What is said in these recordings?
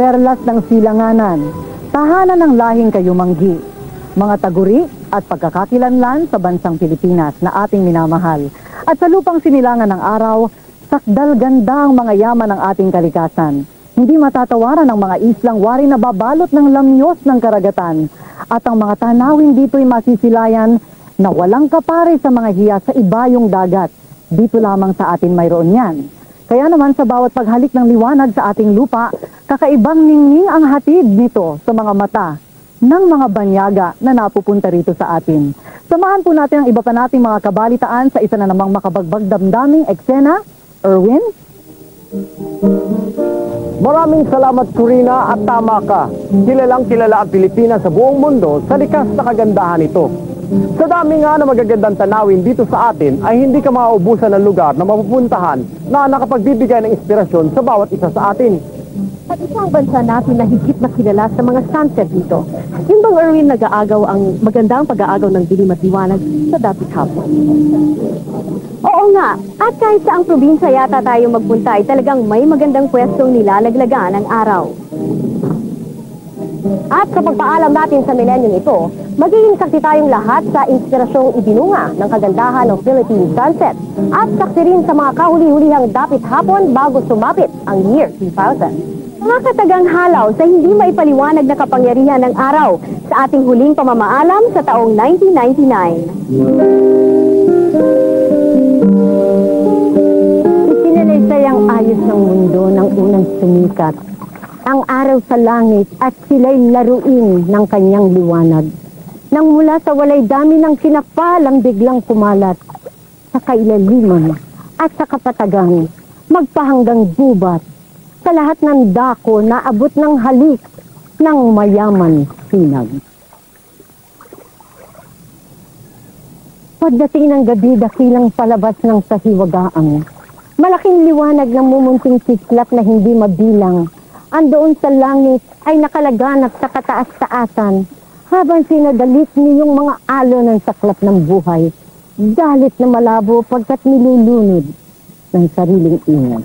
perlas ng silanganan, tahanan ng lahing kayumanggi, mga taguri at pagkakakilanlan sa bansang Pilipinas na ating minamahal. At sa lupang sinilangan ng araw, sakdal ganda ang mga yaman ng ating kalikasan. Hindi matatawaran ang mga islang wari na babalot ng lamyos ng karagatan. At ang mga tanawin dito'y masisilayan na walang kapare sa mga hiya sa ibayong dagat. Dito lamang sa atin mayroon yan. Kaya naman sa bawat paghalik ng liwanag sa ating lupa, kakaibang ningning ang hatid nito sa mga mata ng mga banyaga na napupunta rito sa atin. Samahan po natin ang iba pa nating mga kabalitaan sa isa na namang makabagbag damdaming eksena. Erwin? Maraming salamat, Corina, at tama ka. Kilalang kilala ang Pilipinas sa buong mundo sa likas na kagandahan nito. Sa dami nga na magagandang tanawin dito sa atin ay hindi ka mauubusan ng lugar na mapupuntahan na nakapagbibigay ng inspirasyon sa bawat isa sa atin. At isang bansa natin na higit na kilala sa mga sunset dito. Yung bang Erwin nag-aagaw ang magandang pag-aagaw ng dilim at liwanag sa dapit hapon? Oo nga, at kahit saang probinsya yata tayo magpunta ay talagang may magandang pwestong nilalaglagan ng araw. At sa pagpaalam natin sa milenyong ito, magiging saksi tayong lahat sa inspirasyong ibinunga ng kagandahan ng Philippine sunset at saksi rin sa mga kahuli-hulihang dapit hapon bago sumapit ang year 2000. Mga katagang halaw sa hindi maipaliwanag na kapangyarihan ng araw sa ating huling pamamaalam sa taong 1999. Isinalaysay ang ayos ng mundo ng unang sumikat. Ang araw sa langit at sila'y laruin ng kanyang liwanag. Nang mula sa walay dami ng kinapalang biglang kumalat sa kailaliman at sa kapatagan, magpahanggang gubat, sa lahat ng dako na abot ng halik ng mayaman sinag. Pagdating ng gabi, dakilang palabas ng sahiwagaan. Malaking liwanag ng mumunting siklap na hindi mabilang. Andoon sa langit ay nakalaganap sa kataas-taasan habang sinadalit niyong mga alon ng saklap ng buhay. Dalit na malabo pagkat nilulunod ng sariling ingat.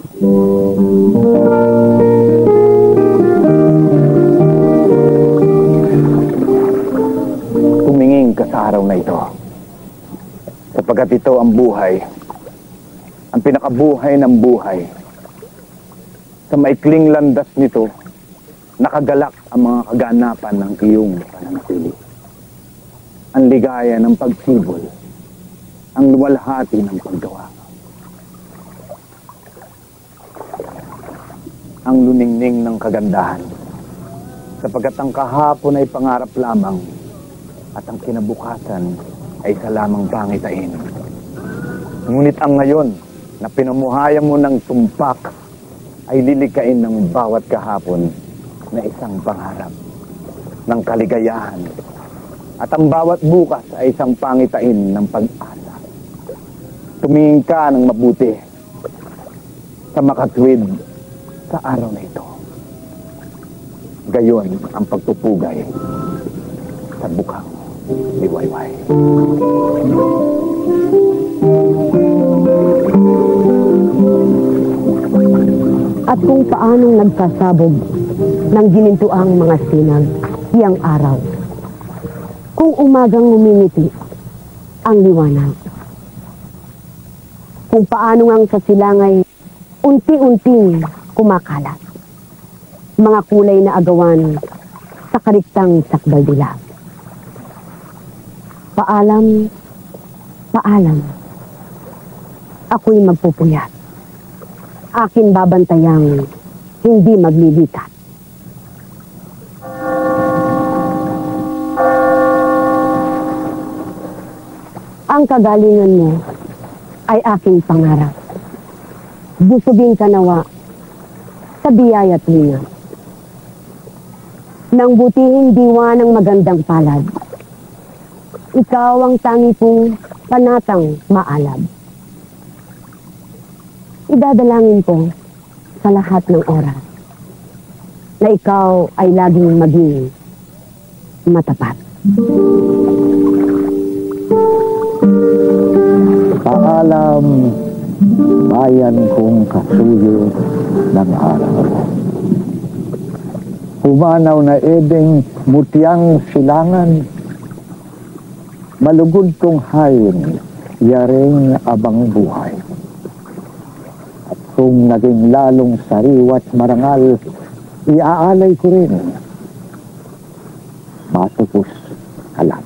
Tumingin ka sa araw na ito. Sapagkat ito ang buhay, ang pinakabuhay ng buhay. Sa maikling landas nito, nakagalak ang mga kaganapan ng iyong pananatili. Ang ligaya ng pagsibol, ang luwalhati ng paggawa. Ang luningning ng kagandahan, sapagkat ang kahapon ay pangarap lamang at ang kinabukasan ay isa lamang pangitain. Ngunit ang ngayon na pinamuhaya mo ng tumpak ay lilikain ng bawat kahapon na isang pangarap ng kaligayahan at ang bawat bukas ay isang pangitain ng pag-asa. Tumingin ka ng mabuti sa makatwid sa araw na ito. Gayon ang pagtupugay sa bukang liwayway. At kung paanong nagkasabog ng ginintuang mga sinag siyang araw. Kung umagang ngumingiti ang liwanag. Kung paanong ang kasilangay unti-unting kumakalat. Mga kulay na agawan sa kariktang sakdal dilag. Paalam, paalam. Ako'y magpupuyat. Akin babantayang hindi maglilikat. Ang kagalingan mo ay aking pangarap. Busugin ka nawa sa biyaya't linga. Nang butihin diwa ng magandang palad, ikaw ang tangi kong panatang maalab. Idadalangin ko sa lahat ng oras na ikaw ay laging maging matapat. Paalam, bayan kong kasuyo ng araw. Pumanaw na edeng mutiyang silangan, malugod kong hayin, yaring abang buhay. At kung naging lalong sariwat marangal, iaalay ko rin. Matupos kalat.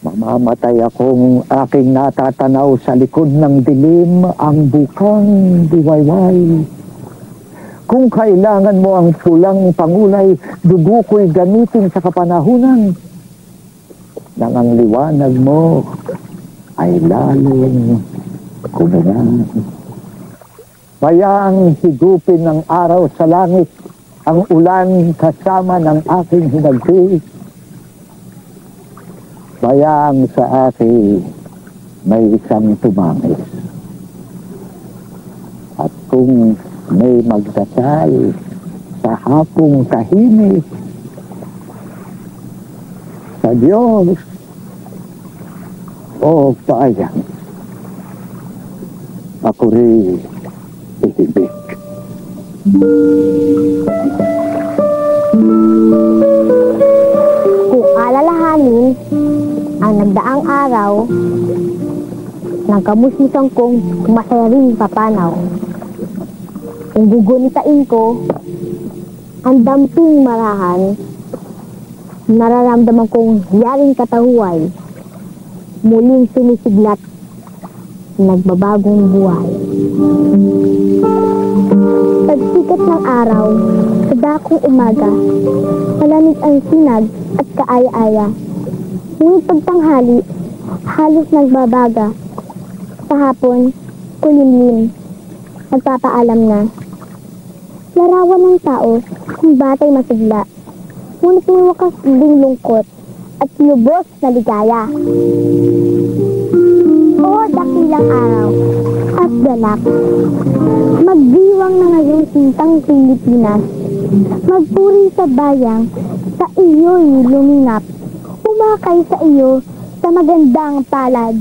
Mamamatay akong aking natatanaw sa likod ng dilim ang bukang diwayway. Kung kailangan mo ang pulang pangulay, dugo ko'y gamitin sa kapanahunan. Nang ang liwanag mo ay lalong kumilang. Bayaang higupin ng araw sa langit ang ulan kasama ng aking hinagpi. Bayaang sa akin may isang tumangis. At kung may magdasal sa hapong tahimik, sa Diyos o bayang, ako rin ihibik. Kung alalahanin ang nagdaang araw, nagkamusmusan kong masayaring papanaw. Kung gugunitain ko ang damping marahan, nararamdaman kong yaring katahuay, muling sumisiglat, nagbabagong buhay. Pagsikat ng araw, sa dakong umaga, malamig ang sinag at kaaya-aya. Ngunit pagtanghali, halos nagbabaga. Sa hapon, kulimlim, nagpapaalam na. Larawan ng tao kung batay masigla, ngunit may wakas ding lungkot at lubos na ligaya. O dakilang araw at galak, magdiwang na ngayong sintang Pilipinas, magpuri sa bayang, sa iyo'y lumingap, umakay sa iyo sa magandang palad.